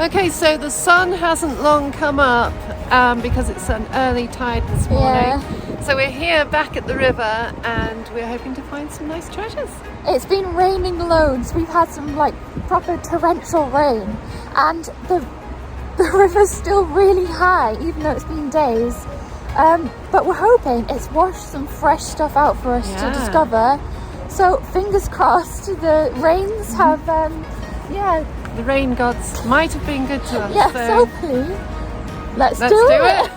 Okay, so the sun hasn't long come up because it's an early tide this morning. Yeah. So we're here back at the river and we're hoping to find some nice treasures. It's been raining loads. We've had some like proper torrential rain, and the river's still really high, even though it's been days. But we're hoping it's washed some fresh stuff out for us to discover. So fingers crossed, the rains have, The rain gods might have been good to us. yeah, so hopefully, let's do it.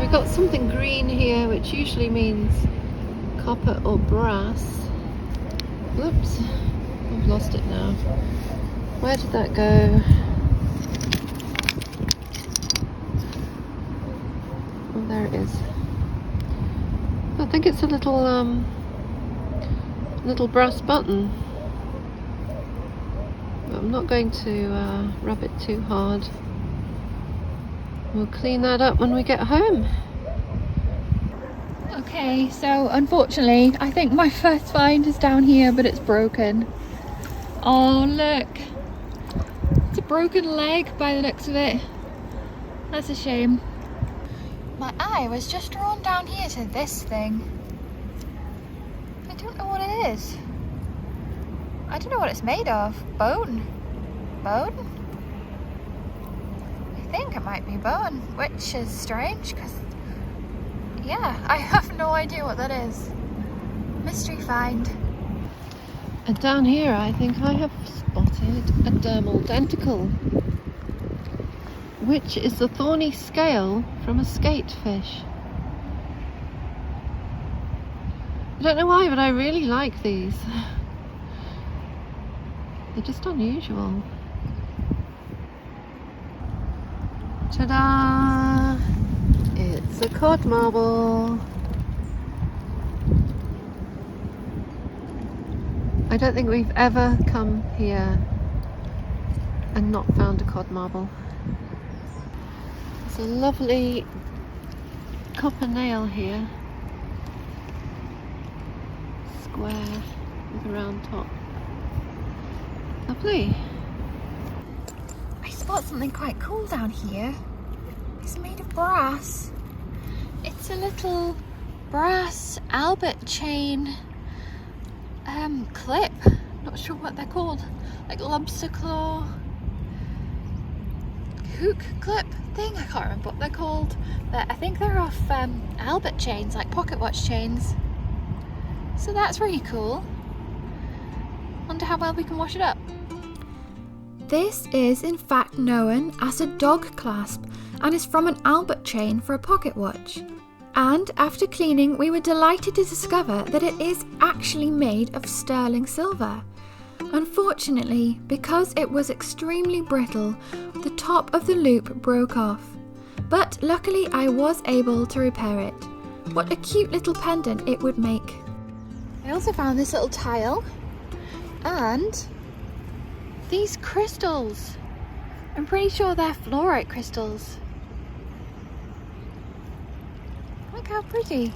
We've got something green here, which usually means copper or brass. Whoops, I've lost it now. Where did that go? Oh, there it is. I think it's a little brass button. But I'm not going to rub it too hard. We'll clean that up when we get home. Okay, so unfortunately, I think my first find is down here, but it's broken. Oh, look. It's a broken leg by the looks of it. That's a shame. My eye was just drawn down here to this thing. I don't know what it is. I don't know what it's made of. Bone? Bone? I think it might be bone, which is strange because, yeah, I have no idea what that is. Mystery find. And down here I think I have spotted a dermal denticle, which is the thorny scale from a skatefish. I don't know why, but I really like these. They're just unusual. Ta-da! It's a cod marble. I don't think we've ever come here and not found a cod marble. It's a lovely copper nail here. Square with a round top. Lovely. I spot something quite cool down here. It's made of brass. It's a little brass Albert chain clip. Not sure what they're called. Like lobster claw hook clip thing. I can't remember what they're called. But I think they're off Albert chains, like pocket watch chains. So that's really cool. Wonder how well we can wash it up. This is in fact known as a dog clasp and is from an Albert chain for a pocket watch. And after cleaning, we were delighted to discover that it is actually made of sterling silver. Unfortunately, because it was extremely brittle, the top of the loop broke off. But luckily I was able to repair it. What a cute little pendant it would make. I also found this little tile and these crystals. I'm pretty sure they're fluorite crystals. Look how pretty.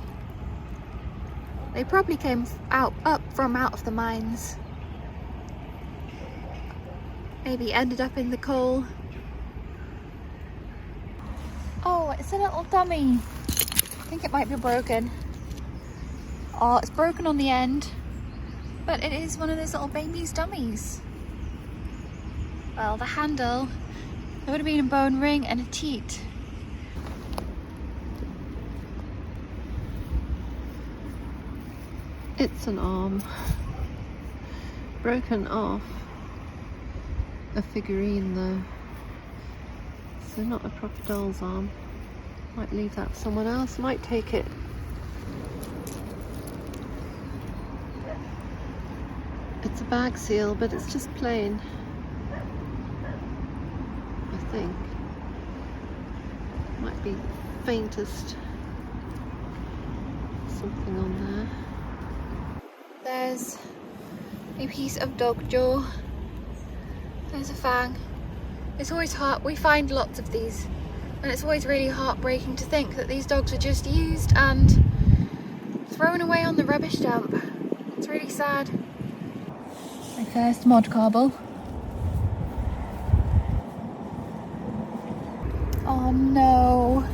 They probably came up from out of the mines. Maybe ended up in the coal. Oh, it's a little dummy. I think it might be broken. Oh, it's broken on the end. But it is one of those little baby's dummies. Well, the handle, there would have been a bone ring and a teat. It's an arm broken off a figurine though, so not a proper doll's arm. Might leave that for someone else, might take it. It's a bag seal, but it's just plain, I think. Might Might be faintest something on there. There's a piece of dog jaw. There's a fang. It's always hard. We find lots of these, and it's always really heartbreaking to think that these dogs are just used and thrown away on the rubbish dump. It's really sad. My first mod cobble. Oh no,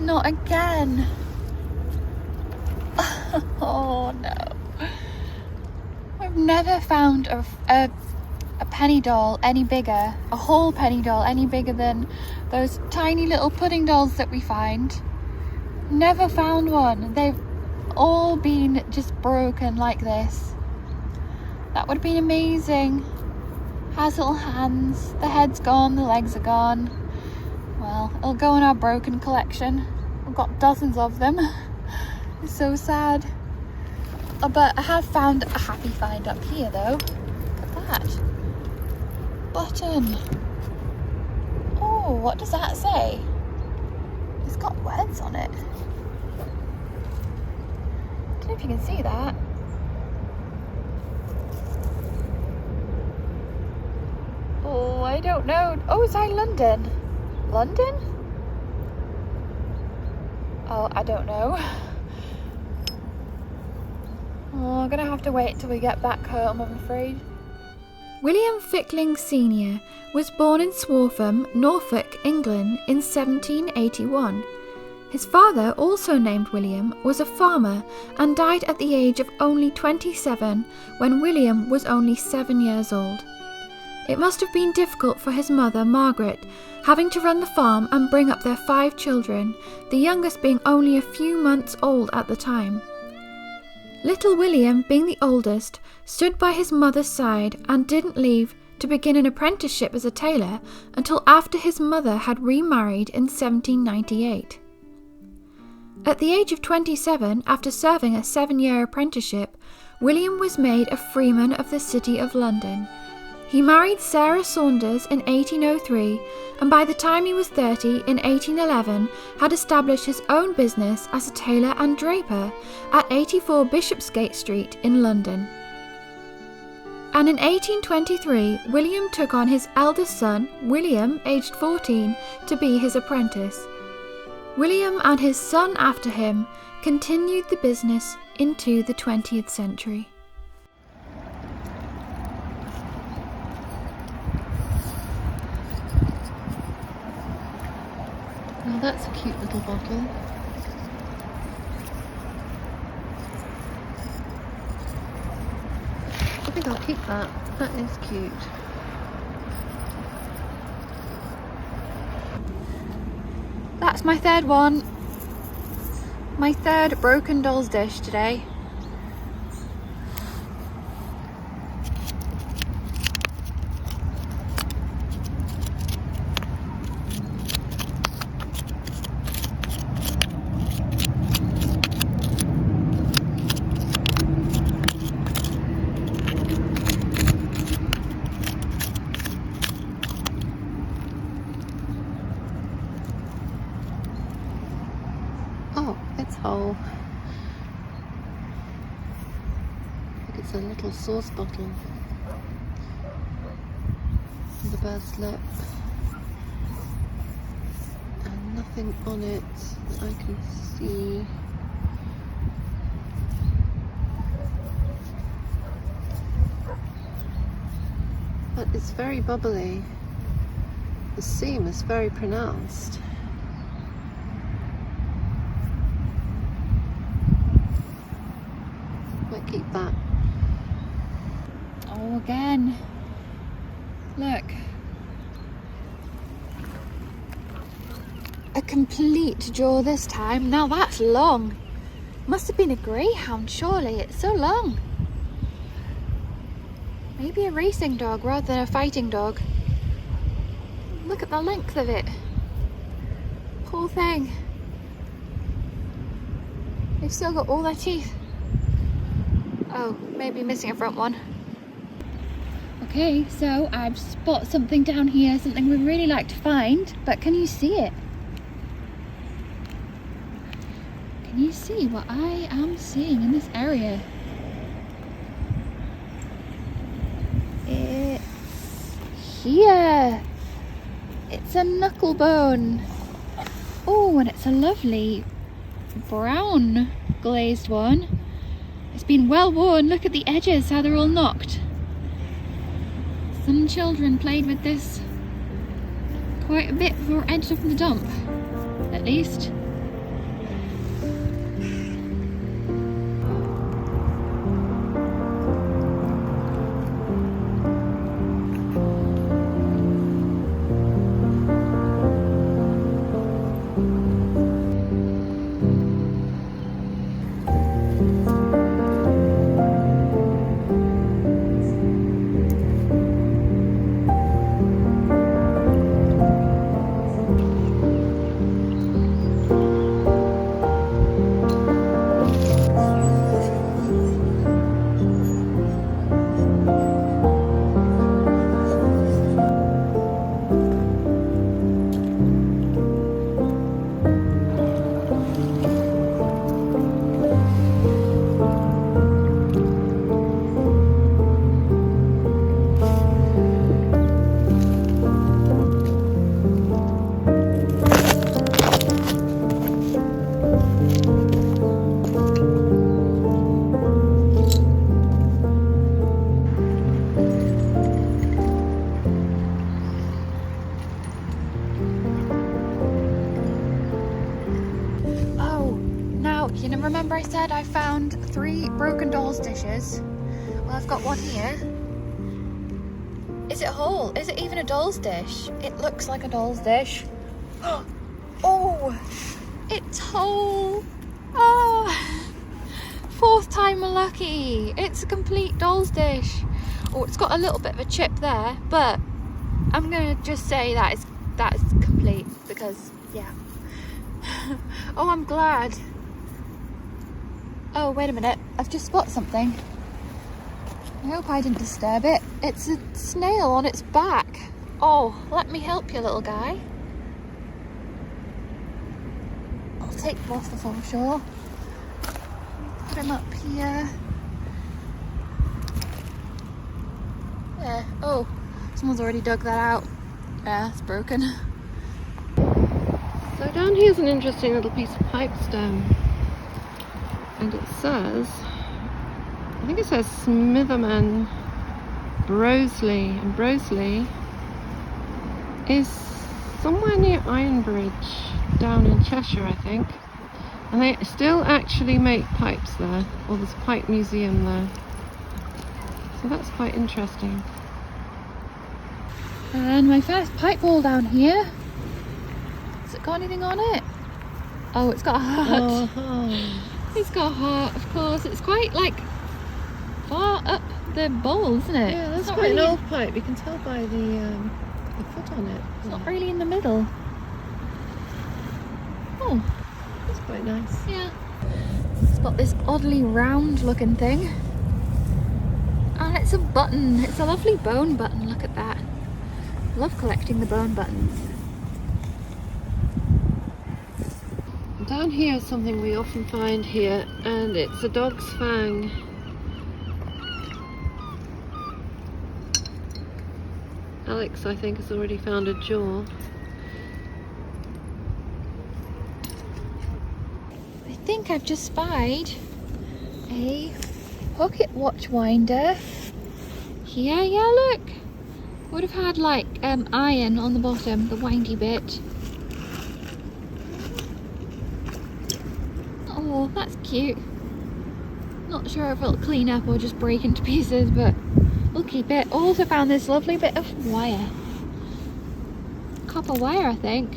not again. Oh no. I've never found a penny doll any bigger, a whole penny doll any bigger than those tiny little pudding dolls that we find. Never found one. They've all been just broken like this. That would have been amazing. Has little hands, the head's gone, the legs are gone. Well, it'll go in our broken collection. We've got dozens of them. It's so sad. But I have found a happy find up here though. Look at that. Button. Oh, what does that say? It's got words on it. I don't know if you can see that. Oh, I don't know. Oh, it's like London. London? Oh, I don't know. Oh, I'm gonna have to wait till we get back home, I'm afraid. William Fickling Sr. was born in Swartham, Norfolk, England in 1781. His father, also named William, was a farmer and died at the age of only 27 when William was only 7 years old. It must have been difficult for his mother, Margaret, having to run the farm and bring up their 5 children, the youngest being only a few months old at the time. Little William, being the oldest, stood by his mother's side and didn't leave to begin an apprenticeship as a tailor until after his mother had remarried in 1798. At the age of 27, after serving a 7-year apprenticeship, William was made a freeman of the City of London. He married Sarah Saunders in 1803, and by the time he was 30 in 1811 had established his own business as a tailor and draper at 84 Bishopsgate Street in London. And in 1823, William took on his eldest son, William, aged 14, to be his apprentice. William and his son after him continued the business into the 20th century. Now that's a cute little bottle. I think I'll keep that. That is cute. That's my third one. My third broken dolls dish today. Oh, it's whole. I think it's a little sauce bottle. With a bird's lip. And nothing on it that I can see. But it's very bubbly. The seam is very pronounced. Might keep that. Oh, again. Look. A complete jaw this time. Now that's long. Must have been a greyhound, surely. It's so long. Maybe a racing dog rather than a fighting dog. Look at the length of it. Poor thing. They've still got all their teeth. Oh, maybe missing a front one. Okay, so I've spotted something down here, something we'd really like to find, but can you see it? Can you see what I am seeing in this area? It's here. It's a knucklebone. Oh, and it's a lovely brown glazed one. It's been well worn. Look at the edges, how they're all knocked. Some children played with this quite a bit before it ended up in the dump, at least. Remember I said I found 3 broken doll's dishes? Well, I've got one here. Is it whole? Is it even a doll's dish? It looks like a doll's dish. Oh, it's whole. Oh, 4th time lucky. It's a complete doll's dish. Oh, it's got a little bit of a chip there, but I'm gonna just say that is complete because, yeah. Oh, I'm glad. Oh, wait a minute. I've just spotted something. I hope I didn't disturb it. It's a snail on its back. Oh, let me help you, little guy. I'll take him off the foreshore. Put him up here. There. Oh, someone's already dug that out. Yeah, it's broken. So down here's an interesting little piece of pipestone. And it says, I think it says Smitherman Broseley, and Broseley is somewhere near Ironbridge down in Cheshire, I think, and they still actually make pipes there, or there's a pipe museum there, so that's quite interesting. And my first pipe ball down here. Has it got anything on it? Oh, it's got a heart. Oh. It's got a heart, of course. It's quite like far up the bowl, isn't it? Yeah, that's it's quite really, an old pipe. You can tell by the foot on it. It's not really in the middle. Oh, that's quite nice. Yeah. It's got this oddly round looking thing. And it's a button. It's a lovely bone button. Look at that. Love collecting the bone buttons. Down here is something we often find here, and it's a dog's fang. Alex, I think, has already found a jaw. I think I've just spied a pocket watch winder here. Yeah, look. Would have had like iron on the bottom, the windy bit. Oh, that's cute. Not sure if it'll clean up or just break into pieces, but we'll keep it. Also found this lovely bit of wire. Copper wire, I think.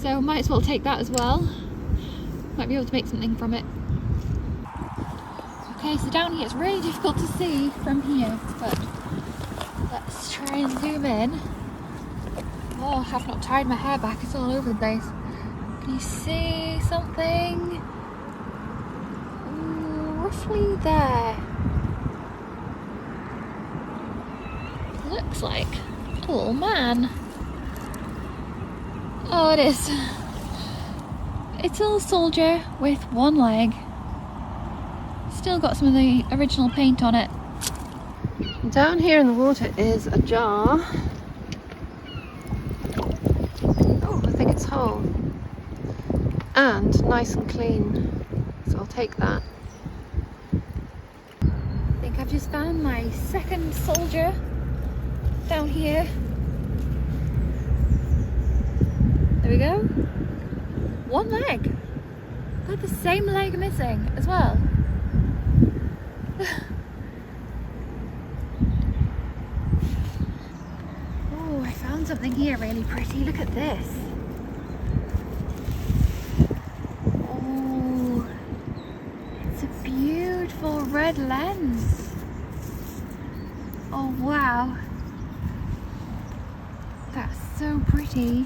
So might as well take that as well. Might be able to make something from it. Okay, so down here it's really difficult to see from here, but let's try and zoom in. Oh, I have not tied my hair back, it's all over the place. Can you see something? Roughly there. Looks like a little man. Oh, it is. It's a little soldier with one leg. Still got some of the original paint on it. Down here in the water is a jar. Oh, I think it's whole. And nice and clean. So I'll take that. I think I've just found my second soldier down here. There we go. One leg. Got the same leg missing as well. Oh, I found something here really pretty. Look at this. Oh, it's a beautiful red lens. Oh wow. That's so pretty.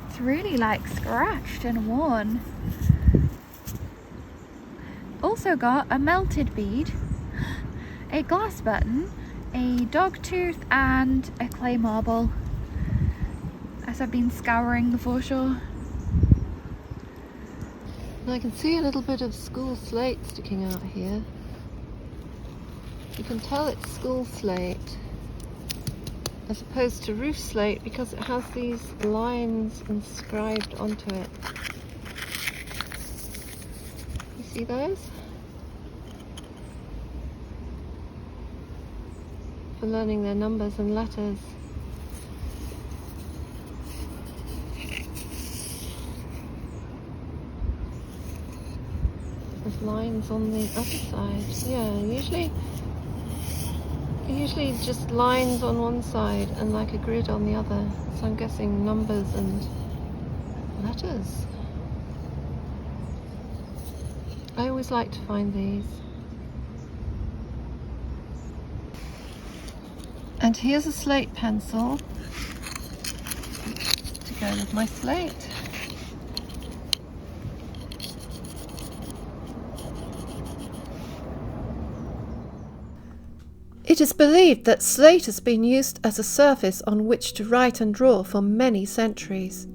It's really like scratched and worn. Also got a melted bead, a glass button, a dog tooth and a clay marble as I've been scouring the foreshore. And I can see a little bit of school slate sticking out here. You can tell it's school slate as opposed to roof slate because it has these lines inscribed onto it. You see those? For learning their numbers and letters. There's lines on the other side. Yeah, usually just lines on one side and like a grid on the other. So I'm guessing numbers and letters. I always like to find these. And here's a slate pencil to go with my slate. It is believed that slate has been used as a surface on which to write and draw for many centuries.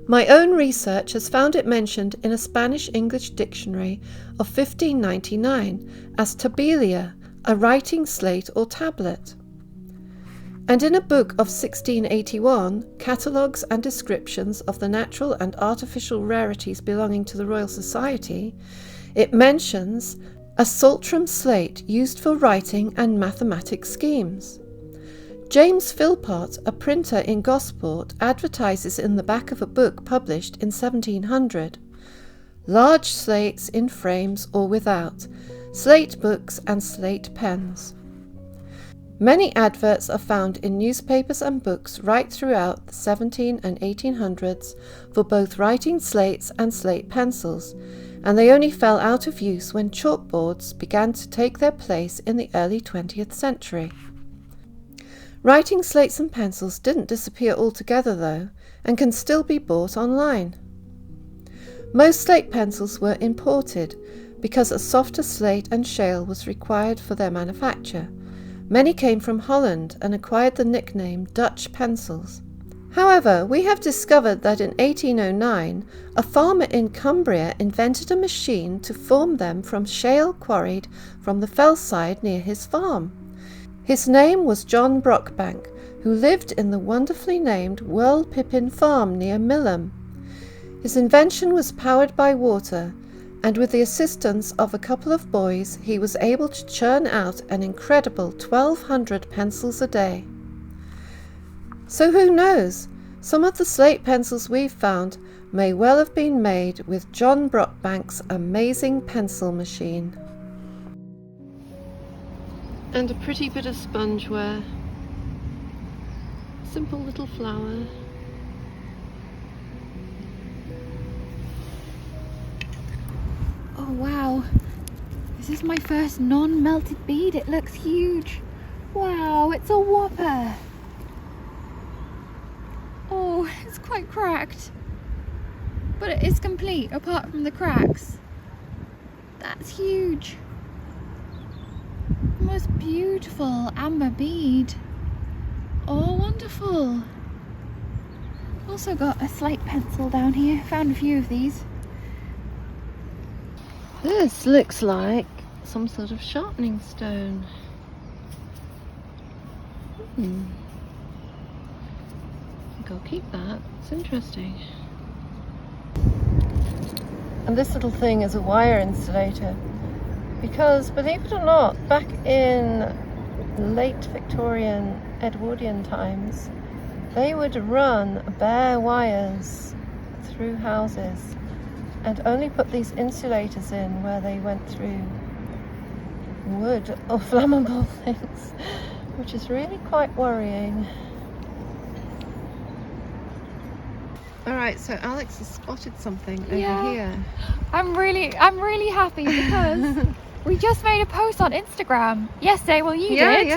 My own research has found it mentioned in a Spanish-English dictionary of 1599 as tabelia, a writing slate or tablet. And in a book of 1681, Catalogues and Descriptions of the Natural and Artificial Rarities belonging to the Royal Society, it mentions a saltram slate used for writing and mathematic schemes. James Philpott, a printer in Gosport, advertises in the back of a book published in 1700. Large slates in frames or without, slate books and slate pens. Many adverts are found in newspapers and books right throughout the 17 and 1800s for both writing slates and slate pencils, and they only fell out of use when chalkboards began to take their place in the early 20th century. Writing slates and pencils didn't disappear altogether though, and can still be bought online. Most slate pencils were imported because a softer slate and shale was required for their manufacture. Many came from Holland and acquired the nickname Dutch pencils. However, we have discovered that in 1809, a farmer in Cumbria invented a machine to form them from shale quarried from the fellside near his farm. His name was John Brockbank, who lived in the wonderfully named Whirlpippin Farm near Millom. His invention was powered by water, and with the assistance of a couple of boys, he was able to churn out an incredible 1,200 pencils a day. So who knows, some of the slate pencils we've found may well have been made with John Brockbank's amazing pencil machine. And a pretty bit of spongeware. Simple little flower. Oh wow, this is my first non-melted bead. It looks huge. Wow, it's a whopper. Oh, it's quite cracked, but it is complete apart from the cracks. That's huge. The most beautiful amber bead. Oh, wonderful. Also got a slate pencil down here. Found a few of these. This looks like some sort of sharpening stone. I think I'll keep that. It's interesting. And this little thing is a wire insulator because, believe it or not, back in late Victorian, Edwardian times, they would run bare wires through houses and only put these insulators in where they went through wood or flammable things, which is really quite worrying. Alright, so Alex has spotted something over here. I'm really happy because we just made a post on Instagram yesterday, well you did,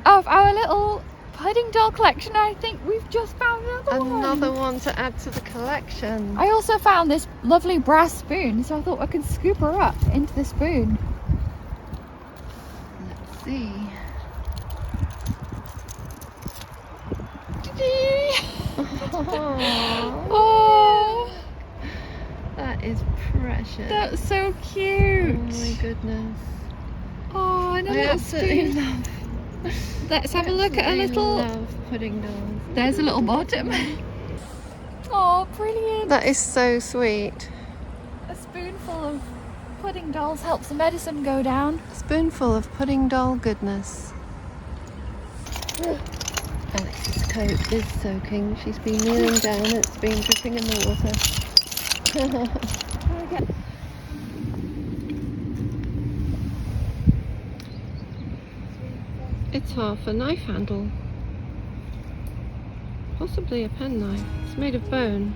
of our little pudding doll collection. I think we've just found another one to add to the collection. I also found this lovely brass spoon, so I thought I could scoop her up into the spoon. Let's see. Oh, that is precious. that's so cute. Oh my goodness. Oh, and a I little absolutely spoon. love. Let's have a look at a little. Love pudding dolls. There's a little bottom. Oh, brilliant. That is so sweet. A spoonful of pudding dolls helps the medicine go down. A spoonful of pudding doll goodness. Alex's coat is soaking. She's been kneeling down. It's been dripping in the water. It's half a knife handle. Possibly a penknife. It's made of bone.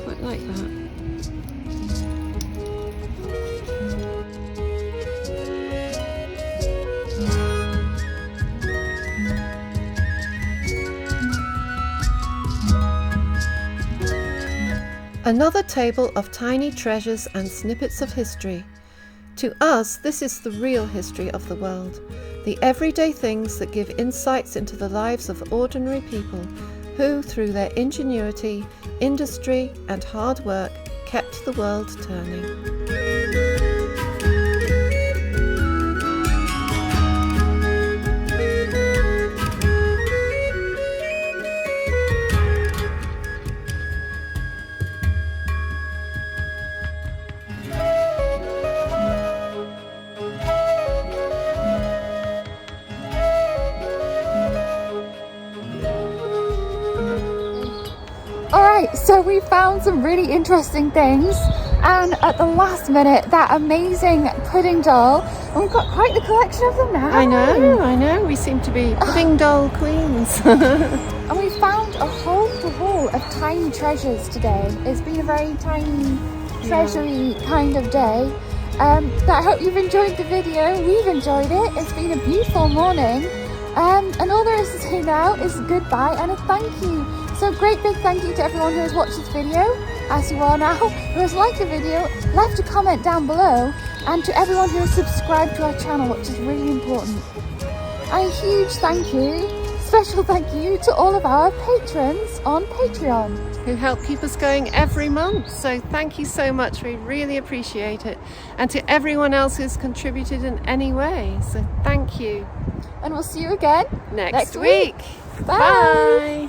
Quite like that. Another table of tiny treasures and snippets of history. To us, this is the real history of the world, the everyday things that give insights into the lives of ordinary people who, through their ingenuity, industry, and hard work, kept the world turning. Alright, so we found some really interesting things, and at the last minute, that amazing pudding doll, and we've got quite the collection of them now. I know, we seem to be pudding doll queens. And we found a whole of tiny treasures today. It's been a very tiny, treasury kind of day. But I hope you've enjoyed the video. We've enjoyed it. It's been a beautiful morning. And all there is to say now is goodbye and a thank you. So great big thank you to everyone who has watched this video, as you are now, who has liked the video, left a comment down below, and to everyone who has subscribed to our channel, which is really important. And a huge thank you, special thank you to all of our patrons on Patreon. Who help keep us going every month. So thank you so much, we really appreciate it. And to everyone else who's contributed in any way, so thank you. And we'll see you again Next week. Bye. Bye.